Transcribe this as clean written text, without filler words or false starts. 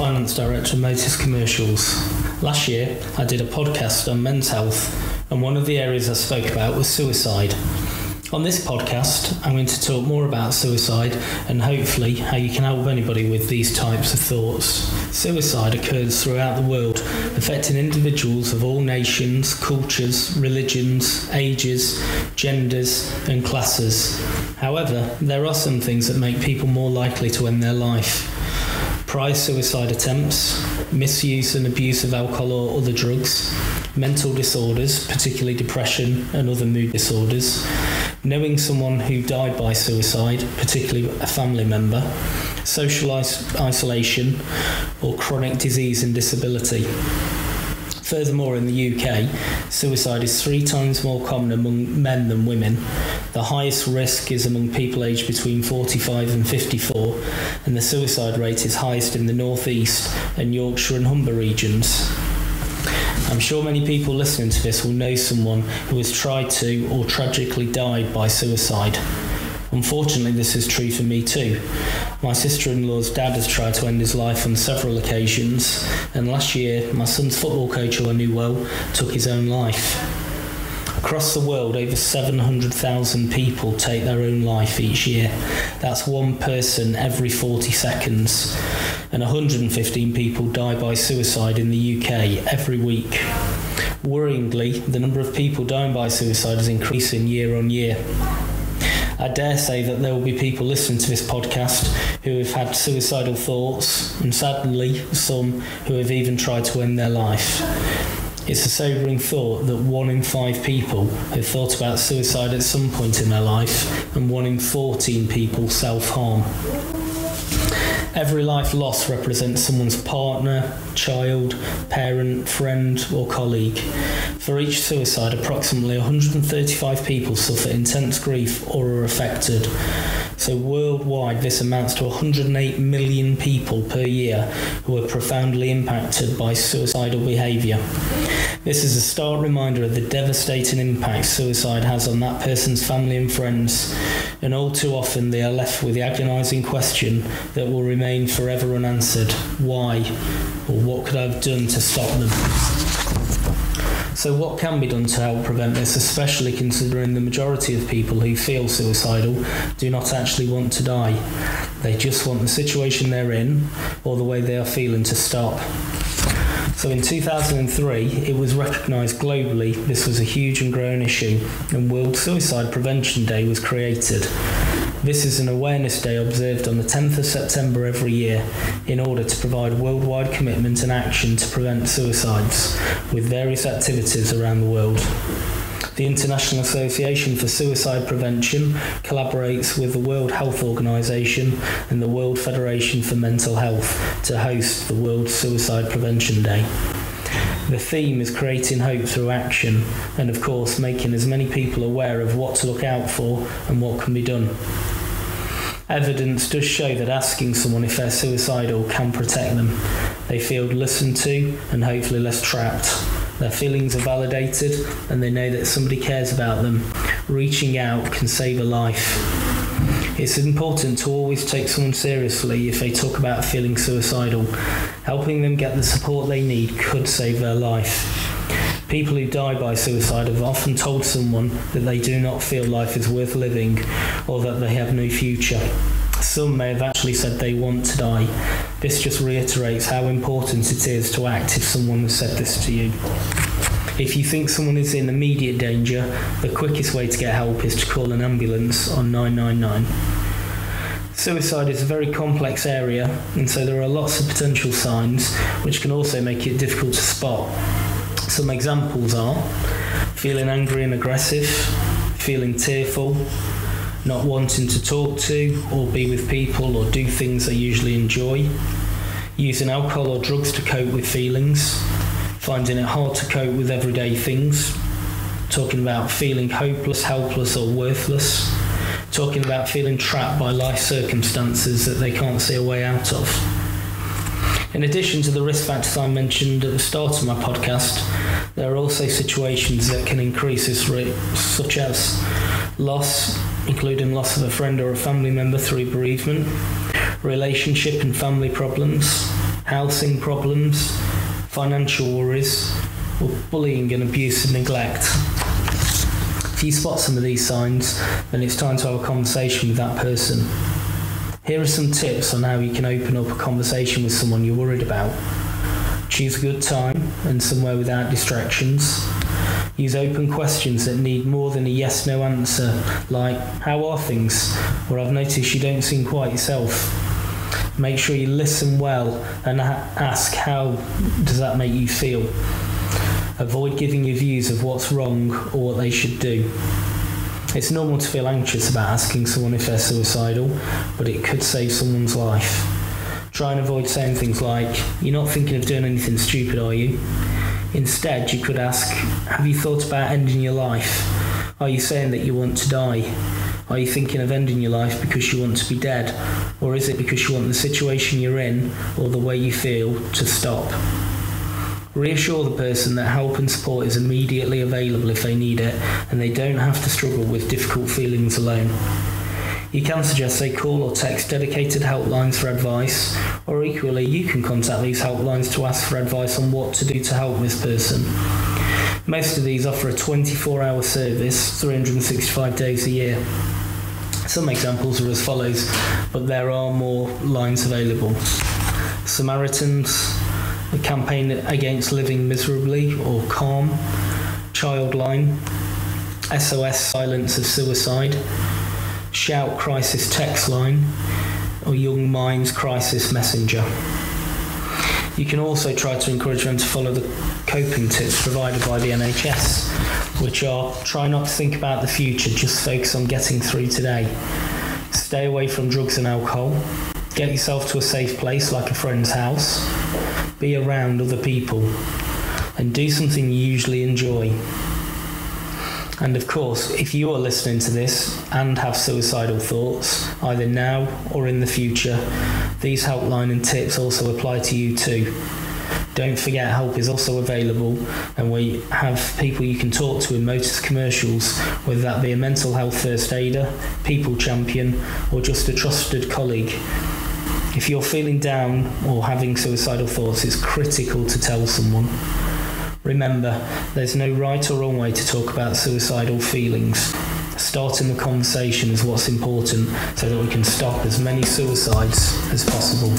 Finance Director of Motus Commercials. Last year, I did a podcast on men's health, and one of the areas I spoke about was suicide. On this podcast, I'm going to talk more about suicide and hopefully how you can help anybody with these types of thoughts. Suicide occurs throughout the world, affecting individuals of all nations, cultures, religions, ages, genders and classes. However, there are some things that make people more likely to end their life. Prior suicide attempts, misuse and abuse of alcohol or other drugs, mental disorders, particularly depression and other mood disorders, knowing someone who died by suicide, particularly a family member, social isolation, or chronic disease and disability. Furthermore, in the UK, suicide is 3 times more common among men than women. The highest risk is among people aged between 45 and 54, and the suicide rate is highest in the North East and Yorkshire and Humber regions. I'm sure many people listening to this will know someone who has tried to or tragically died by suicide. Unfortunately, this is true for me too. My sister-in-law's dad has tried to end his life on several occasions, and last year, my son's football coach, who I knew well, took his own life. Across the world, over 700,000 people take their own life each year. That's one person every 40 seconds. And 115 people die by suicide in the UK every week. Worryingly, the number of people dying by suicide is increasing year on year. I dare say that there will be people listening to this podcast who have had suicidal thoughts, and sadly, some who have even tried to end their life. It's a sobering thought that 1 in 5 people have thought about suicide at some point in their life, and 1 in 14 people self-harm. Every life lost represents someone's partner, child, parent, friend or colleague. For each suicide, approximately 135 people suffer intense grief or are affected. So worldwide, this amounts to 108 million people per year who are profoundly impacted by suicidal behaviour. This is a stark reminder of the devastating impact suicide has on that person's family and friends, and all too often they are left with the agonising question that will remain forever unanswered: why? Or what could I have done to stop them? So what can be done to help prevent this, especially considering the majority of people who feel suicidal do not actually want to die? They just want the situation they're in or the way they are feeling to stop. So in 2003, it was recognised globally this was a huge and growing issue, and World Suicide Prevention Day was created. This is an awareness day observed on the 10th of September every year in order to provide worldwide commitment and action to prevent suicides with various activities around the world. The International Association for Suicide Prevention collaborates with the World Health Organization and the World Federation for Mental Health to host the World Suicide Prevention Day. The theme is creating hope through action and, of course, making as many people aware of what to look out for and what can be done. Evidence does show that asking someone if they're suicidal can protect them. They feel listened to and hopefully less trapped. Their feelings are validated and they know that somebody cares about them. Reaching out can save a life. It's important to always take someone seriously if they talk about feeling suicidal. Helping them get the support they need could save their life. People who die by suicide have often told someone that they do not feel life is worth living or that they have no future. Some may have actually said they want to die. This just reiterates how important it is to act if someone has said this to you. If you think someone is in immediate danger, the quickest way to get help is to call an ambulance on 999. Suicide is a very complex area, and so there are lots of potential signs which can also make it difficult to spot. Some examples are feeling angry and aggressive, feeling tearful, not wanting to talk to or be with people or do things they usually enjoy, using alcohol or drugs to cope with feelings, finding it hard to cope with everyday things, talking about feeling hopeless, helpless or worthless, talking about feeling trapped by life circumstances that they can't see a way out of. In addition to the risk factors I mentioned at the start of my podcast, there are also situations that can increase this risk, such as loss, including loss of a friend or a family member through bereavement, relationship and family problems, housing problems, financial worries, or bullying and abuse and neglect. If you spot some of these signs, then it's time to have a conversation with that person. Here are some tips on how you can open up a conversation with someone you're worried about. Choose a good time and somewhere without distractions. Use open questions that need more than a yes-no answer, like, how are things? Or I've noticed you don't seem quite yourself. Make sure you listen well and ask, how does that make you feel? Avoid giving your views of what's wrong or what they should do. It's normal to feel anxious about asking someone if they're suicidal, but it could save someone's life. Try and avoid saying things like, you're not thinking of doing anything stupid, are you? Instead, you could ask, have you thought about ending your life? Are you saying that you want to die? Are you thinking of ending your life because you want to be dead? Or is it because you want the situation you're in or the way you feel to stop? Reassure the person that help and support is immediately available if they need it, and they don't have to struggle with difficult feelings alone. You can suggest they call or text dedicated helplines for advice, or equally you can contact these helplines to ask for advice on what to do to help this person. Most of these offer a 24-hour service, 365 days a year. Some examples are as follows, but there are more lines available. Samaritans, a campaign against living miserably or calm, Childline, SOS Silence of Suicide, Shout Crisis Text Line, or Young Minds Crisis Messenger. You can also try to encourage them to follow the coping tips provided by the NHS, which are try not to think about the future, just focus on getting through today. Stay away from drugs and alcohol. Get yourself to a safe place like a friend's house. Be around other people. And do something you usually enjoy. And of course, if you are listening to this and have suicidal thoughts, either now or in the future, these helpline and tips also apply to you too. Don't forget, help is also available, and we have people you can talk to in Motus commercials, whether that be a mental health first aider, people champion, or just a trusted colleague. If you're feeling down or having suicidal thoughts, it's critical to tell someone. Remember, there's no right or wrong way to talk about suicidal feelings. Starting the conversation is what's important so that we can stop as many suicides as possible.